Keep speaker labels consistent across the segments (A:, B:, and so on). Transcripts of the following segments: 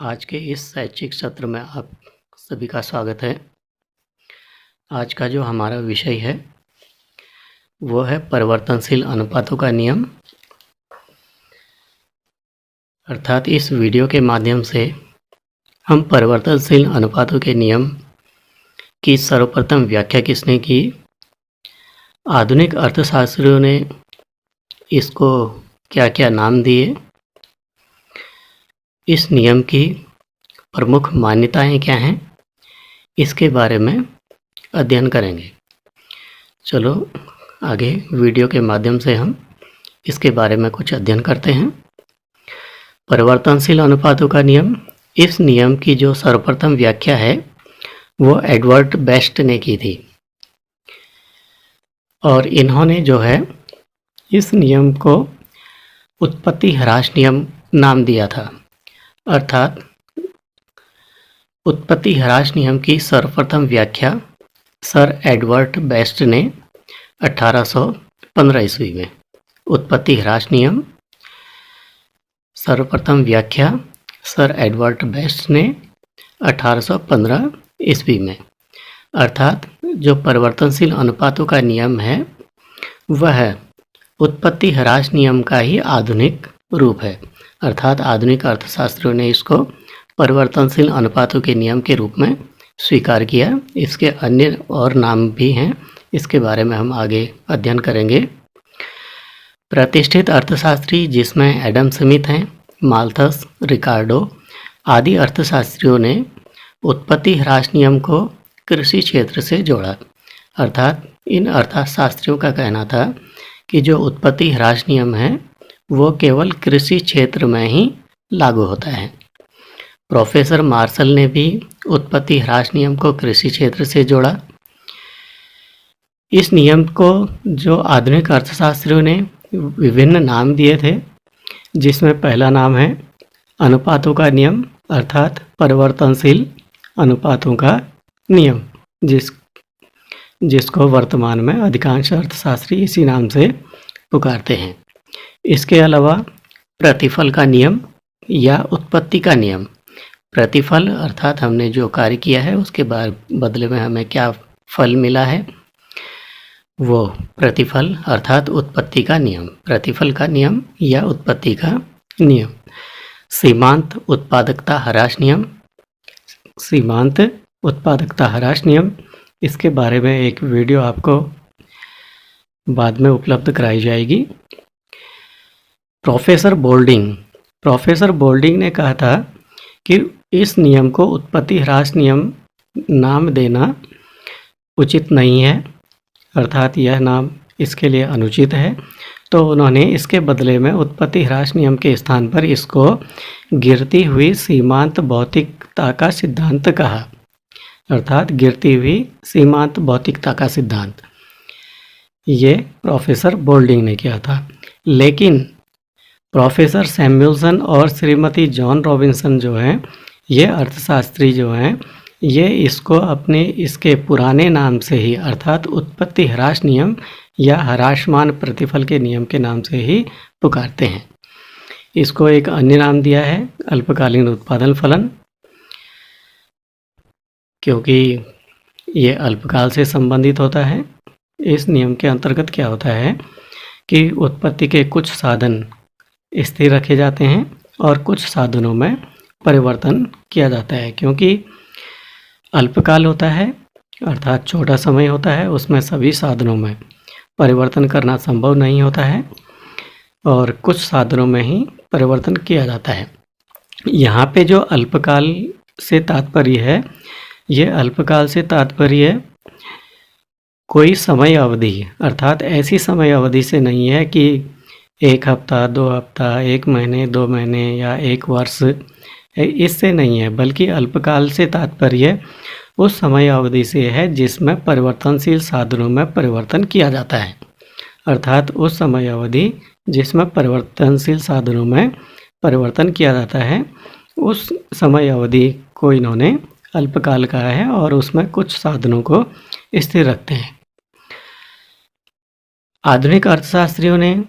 A: आज के इस शैक्षिक सत्र में आप सभी का स्वागत है। आज का जो हमारा विषय है वो है परिवर्तनशील अनुपातों का नियम। अर्थात इस वीडियो के माध्यम से हम परिवर्तनशील अनुपातों के नियम की सर्वप्रथम व्याख्या किसने की, आधुनिक अर्थशास्त्रियों ने इसको क्या क्या नाम दिए, इस नियम की प्रमुख मान्यताएं क्या हैं, इसके बारे में अध्ययन करेंगे। चलो आगे वीडियो के माध्यम से हम इसके बारे में कुछ अध्ययन करते हैं। परिवर्तनशील अनुपातों का नियम, इस नियम की जो सर्वप्रथम व्याख्या है वो एडवर्ड बेस्ट ने की थी और इन्होंने जो है इस नियम को उत्पत्ति ह्रास नियम नाम दिया था। अर्थात उत्पत्ति ह्रास नियम की सर्वप्रथम व्याख्या सर एडवर्ड बेस्ट ने 1815 ईस्वी में, उत्पत्ति ह्रास नियम सर्वप्रथम व्याख्या सर एडवर्ड बेस्ट ने 1815 ईस्वी में। अर्थात जो परिवर्तनशील अनुपातों का नियम है वह उत्पत्ति ह्रास नियम का ही आधुनिक रूप है। अर्थात आधुनिक अर्थशास्त्रियों ने इसको परिवर्तनशील अनुपातों के नियम के रूप में स्वीकार किया। इसके अन्य और नाम भी हैं, इसके बारे में हम आगे अध्ययन करेंगे। प्रतिष्ठित अर्थशास्त्री जिसमें एडम स्मिथ हैं, माल्थस, रिकार्डो आदि अर्थशास्त्रियों ने उत्पत्ति ह्रास नियम को कृषि क्षेत्र से जोड़ा। अर्थात इन अर्थशास्त्रियों का कहना था कि जो उत्पत्ति ह्रास नियम है वो केवल कृषि क्षेत्र में ही लागू होता है। प्रोफेसर मार्शल ने भी उत्पत्ति ह्रास नियम को कृषि क्षेत्र से जोड़ा। इस नियम को जो आधुनिक अर्थशास्त्रियों ने विभिन्न नाम दिए थे, जिसमें पहला नाम है अनुपातों का नियम, अर्थात परिवर्तनशील अनुपातों का नियम, जिसको वर्तमान में अधिकांश अर्थशास्त्री इसी नाम से पुकारते हैं। इसके अलावा प्रतिफल का नियम या उत्पत्ति का नियम, प्रतिफल अर्थात हमने जो कार्य किया है उसके बदले में हमें क्या फल मिला है, वो प्रतिफल अर्थात उत्पत्ति का नियम, प्रतिफल का नियम या उत्पत्ति का नियम। सीमांत उत्पादकता ह्रास नियम, सीमांत उत्पादकता ह्रास नियम, इसके बारे में एक वीडियो आपको बाद में उपलब्ध कराई जाएगी। प्रोफेसर बोल्डिंग ने कहा था कि इस नियम को उत्पत्ति ह्रास नियम नाम देना उचित नहीं है, अर्थात यह नाम इसके लिए अनुचित है। तो उन्होंने इसके बदले में उत्पत्ति ह्रास नियम के स्थान पर इसको गिरती हुई सीमांत भौतिकता का सिद्धांत कहा। अर्थात गिरती हुई सीमांत भौतिकता का सिद्धांत, ये प्रोफेसर बोल्डिंग ने किया था। लेकिन प्रोफेसर सैमुअल्सन और श्रीमती जॉन रॉबिन्सन जो हैं, ये अर्थशास्त्री जो हैं, ये इसको अपने इसके पुराने नाम से ही अर्थात उत्पत्ति ह्रास नियम या ह्रासमान प्रतिफल के नियम के नाम से ही पुकारते हैं। इसको एक अन्य नाम दिया है अल्पकालीन उत्पादन फलन, क्योंकि ये अल्पकाल से संबंधित होता है। इस नियम के अंतर्गत क्या होता है कि उत्पत्ति के कुछ साधन स्थिर रखे जाते हैं और कुछ साधनों में परिवर्तन किया जाता है। क्योंकि अल्पकाल होता है अर्थात छोटा समय होता है, उसमें सभी साधनों में परिवर्तन करना संभव नहीं होता है और कुछ साधनों में ही परिवर्तन किया जाता है। यहाँ पे जो अल्पकाल से तात्पर्य है, ये अल्पकाल से तात्पर्य कोई समय अवधि अर्थात ऐसी समय अवधि से नहीं है कि 1 हफ्ता, 2 हफ्ता, 1 महीने, 2 महीने या 1 वर्ष, इससे नहीं है, बल्कि अल्पकाल से तात्पर्य उस समय अवधि से है जिसमें परिवर्तनशील साधनों में परिवर्तन किया जाता है। अर्थात उस समय अवधि जिसमें परिवर्तनशील साधनों में परिवर्तन किया जाता है, उस समय अवधि को इन्होंने अल्पकाल कहा है और उसमें कुछ साधनों को स्थिर रखते हैं। आधुनिक अर्थशास्त्रियों ने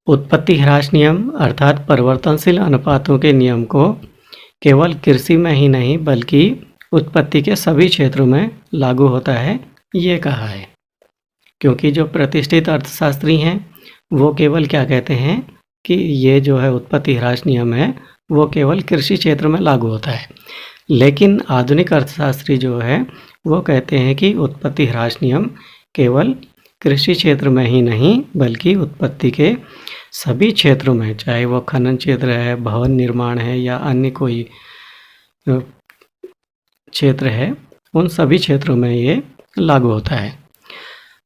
A: उत्पत्ति ह्रास नियम अर्थात परिवर्तनशील अनुपातों के नियम को केवल कृषि में ही नहीं बल्कि उत्पत्ति के सभी क्षेत्रों में लागू होता है, ये कहा है। क्योंकि जो प्रतिष्ठित अर्थशास्त्री हैं वो केवल क्या कहते हैं कि ये जो है उत्पत्ति ह्रास नियम है वो केवल कृषि क्षेत्र में लागू होता है, लेकिन आधुनिक अर्थशास्त्री जो है वो कहते हैं कि उत्पत्ति ह्रास नियम केवल कृषि क्षेत्र में ही नहीं बल्कि उत्पत्ति के सभी क्षेत्रों में, चाहे वो खनन क्षेत्र है, भवन निर्माण है या अन्य कोई क्षेत्र है, उन सभी क्षेत्रों में ये लागू होता है।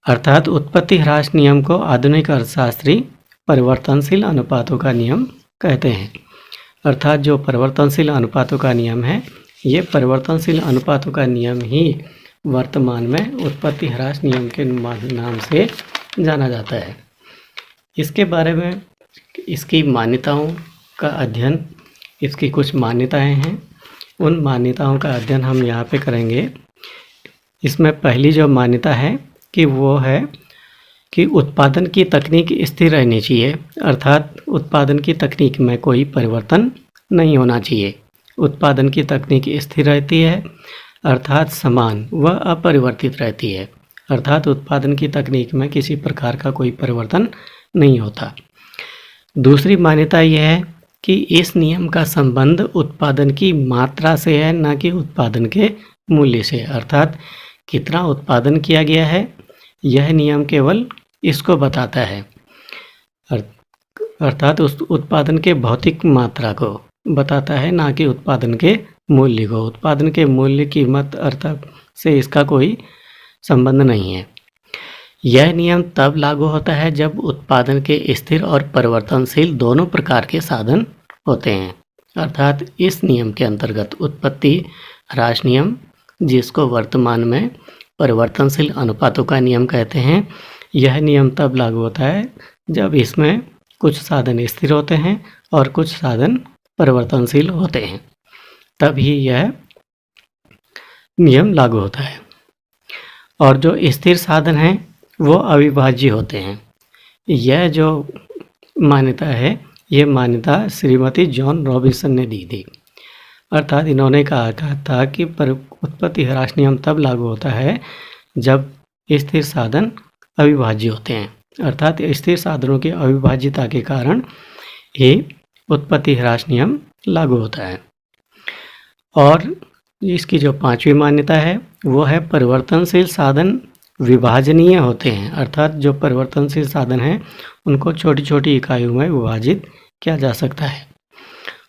A: अर्थात उत्पत्ति ह्रास नियम को आधुनिक अर्थशास्त्री परिवर्तनशील अनुपातों का नियम कहते हैं। अर्थात जो परिवर्तनशील अनुपातों का नियम है, ये परिवर्तनशील अनुपातों का नियम ही वर्तमान में उत्पत्ति ह्रास नियम के नाम से जाना जाता है। इसके बारे में इसकी मान्यताओं का अध्ययन, इसकी कुछ मान्यताएं हैं, उन मान्यताओं का अध्ययन हम यहाँ पे करेंगे। इसमें पहली जो मान्यता है कि वो है कि उत्पादन की तकनीक स्थिर रहनी चाहिए, अर्थात उत्पादन की तकनीक में कोई परिवर्तन नहीं होना चाहिए। उत्पादन की तकनीक स्थिर रहती है अर्थात समान व अपरिवर्तित रहती है, अर्थात उत्पादन की तकनीक में किसी प्रकार का कोई परिवर्तन नहीं होता। दूसरी मान्यता यह है कि इस नियम का संबंध उत्पादन की मात्रा से है, न कि उत्पादन के मूल्य से। अर्थात कितना उत्पादन किया गया है यह नियम केवल इसको बताता है, अर्थात उस उत्पादन के भौतिक मात्रा को बताता है, ना कि उत्पादन के मूल्य को। उत्पादन के मूल्य, कीमत अर्थात से इसका कोई संबंध नहीं है। यह नियम तब लागू होता है जब उत्पादन के स्थिर और परिवर्तनशील दोनों प्रकार के साधन होते हैं। अर्थात इस नियम के अंतर्गत उत्पत्ति ह्रास नियम, जिसको वर्तमान में परिवर्तनशील अनुपातों का नियम कहते हैं, यह नियम तब लागू होता है जब इसमें कुछ साधन स्थिर होते हैं और कुछ साधन परिवर्तनशील होते हैं, तभी यह नियम लागू होता है। और जो स्थिर साधन हैं वो अविभाज्य होते हैं। यह जो मान्यता है, ये मान्यता श्रीमती जॉन रॉबिन्सन ने दी थी। अर्थात इन्होंने कहा था कि उत्पत्ति ह्रास नियम तब लागू होता है जब स्थिर साधन अविभाज्य होते हैं, अर्थात स्थिर साधनों की अविभाज्यता के कारण ही उत्पत्ति ह्रास नियम लागू होता है। और इसकी जो पांचवी मान्यता है वो है परिवर्तनशील साधन विभाजनीय होते हैं, अर्थात जो परिवर्तनशील साधन हैं उनको छोटी छोटी इकाइयों में विभाजित किया जा सकता है।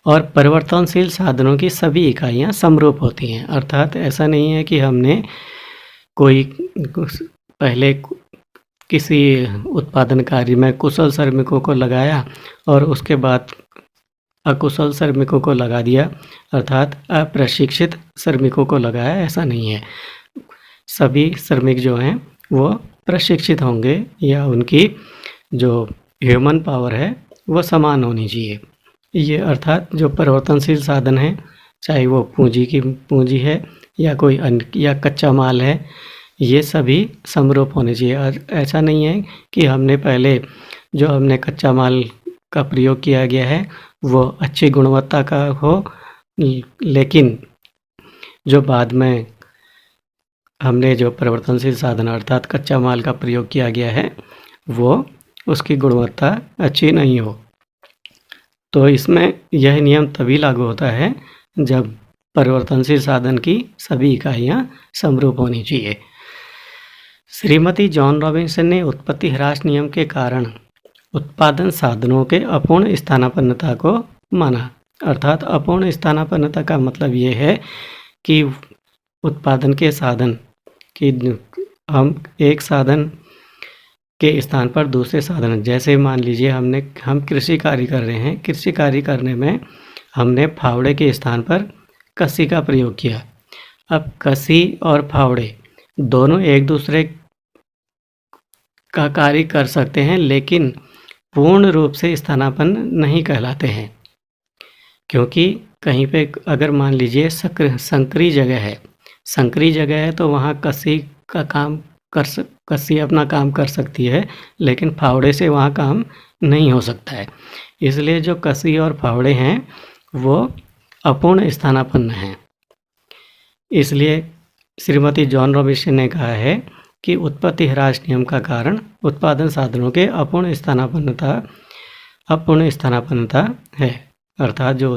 A: और परिवर्तनशील साधनों की सभी इकाइयां समरूप होती हैं, अर्थात ऐसा नहीं है कि हमने कोई पहले किसी उत्पादन कार्य में कुशल श्रमिकों को लगाया और उसके बाद अकुशल श्रमिकों को लगा दिया, अर्थात अप्रशिक्षित श्रमिकों को लगाया, ऐसा नहीं है। सभी श्रमिक जो हैं वो प्रशिक्षित होंगे या उनकी जो ह्यूमन पावर है वो समान होनी चाहिए। ये अर्थात जो परिवर्तनशील साधन है, चाहे वो पूंजी है या कोई अन्य या कच्चा माल है, ये सभी समरूप होने चाहिए। ऐसा नहीं है कि हमने पहले जो हमने कच्चा माल का प्रयोग किया गया है वो अच्छी गुणवत्ता का हो, लेकिन जो बाद में हमने जो परिवर्तनशील साधन अर्थात कच्चा माल का प्रयोग किया गया है वो उसकी गुणवत्ता अच्छी नहीं हो। तो इसमें यह नियम तभी लागू होता है जब परिवर्तनशील साधन की सभी इकाइयां समरूप होनी चाहिए। श्रीमती जॉन रॉबिन्सन ने उत्पत्ति ह्रास नियम के कारण उत्पादन साधनों के अपूर्ण स्थानापन्नता को माना। अर्थात अपूर्ण स्थानापन्नता का मतलब ये है कि उत्पादन के साधन कि हम एक साधन के स्थान पर दूसरे साधन, जैसे मान लीजिए हम कृषि कार्य कर रहे हैं, कृषि कार्य करने में हमने फावड़े के स्थान पर कसी का प्रयोग किया। अब कसी और फावड़े दोनों एक दूसरे का कार्य कर सकते हैं, लेकिन पूर्ण रूप से स्थानापन्न नहीं कहलाते हैं, क्योंकि कहीं पे अगर मान लीजिए संकरी जगह है तो वहाँ कसी अपना काम कर सकती है, लेकिन फावड़े से वहाँ काम नहीं हो सकता है। इसलिए जो कसी और फावड़े हैं वो अपूर्ण स्थानापन्न हैं। इसलिए श्रीमती जॉन रॉबिन्सन ने कहा है कि उत्पत्ति ह्रास नियम का कारण उत्पादन साधनों के अपूर्ण स्थानापन्नता है। अर्थात जो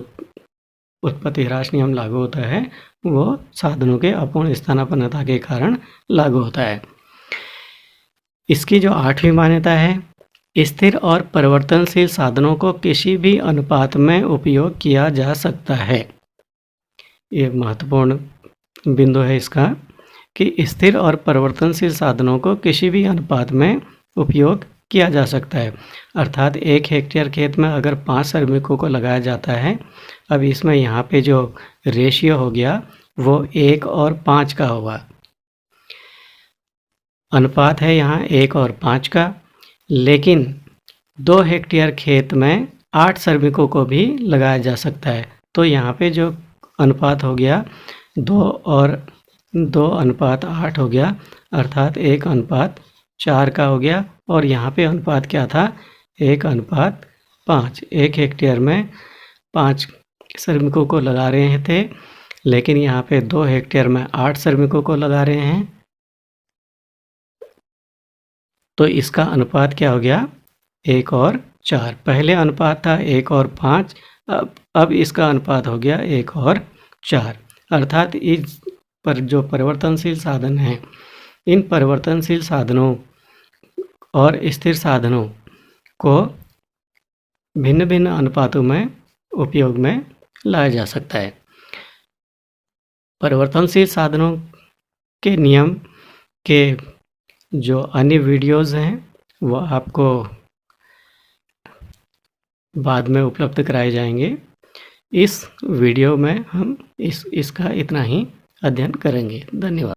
A: उत्पत्ति ह्रास नियम लागू होता है वो साधनों के अपूर्ण स्थानापन्नता के कारण लागू होता है। इसकी जो 8वीं मान्यता है, स्थिर और परिवर्तनशील साधनों को किसी भी अनुपात में उपयोग किया जा सकता है। ये महत्वपूर्ण बिंदु है इसका कि स्थिर और परिवर्तनशील साधनों को किसी भी अनुपात में उपयोग किया जा सकता है। अर्थात 1 हेक्टेयर खेत में अगर 5 श्रमिकों को लगाया जाता है, अब इसमें यहाँ पे जो रेशियो हो गया वो 1 और 5 का होगा। अनुपात है यहाँ 1 और 5 का, लेकिन 2 हेक्टेयर खेत में 8 श्रमिकों को भी लगाया जा सकता है। तो यहाँ पे जो अनुपात हो गया 2 और 2 अनुपात 8 हो गया, अर्थात 1 अनुपात 4 का हो गया। और यहाँ पे अनुपात क्या था, 1 अनुपात 5। 1 हेक्टेयर में 5 श्रमिकों को लगा रहे थे, लेकिन यहाँ पे 2 हेक्टेयर में 8 श्रमिकों को लगा रहे हैं। तो इसका अनुपात क्या हो गया, 1 और 4। पहले अनुपात था 1 और 5, अब इसका अनुपात हो गया 1 और 4। अर्थात इस पर जो परिवर्तनशील साधन हैं, इन परिवर्तनशील साधनों और स्थिर साधनों को भिन्न भिन्न अनुपातों में उपयोग में लाया जा सकता है। परिवर्तनशील साधनों के नियम के जो अन्य वीडियोज़ हैं वो आपको बाद में उपलब्ध कराए जाएंगे। इस वीडियो में हम इसका इतना ही अध्ययन करेंगे। धन्यवाद।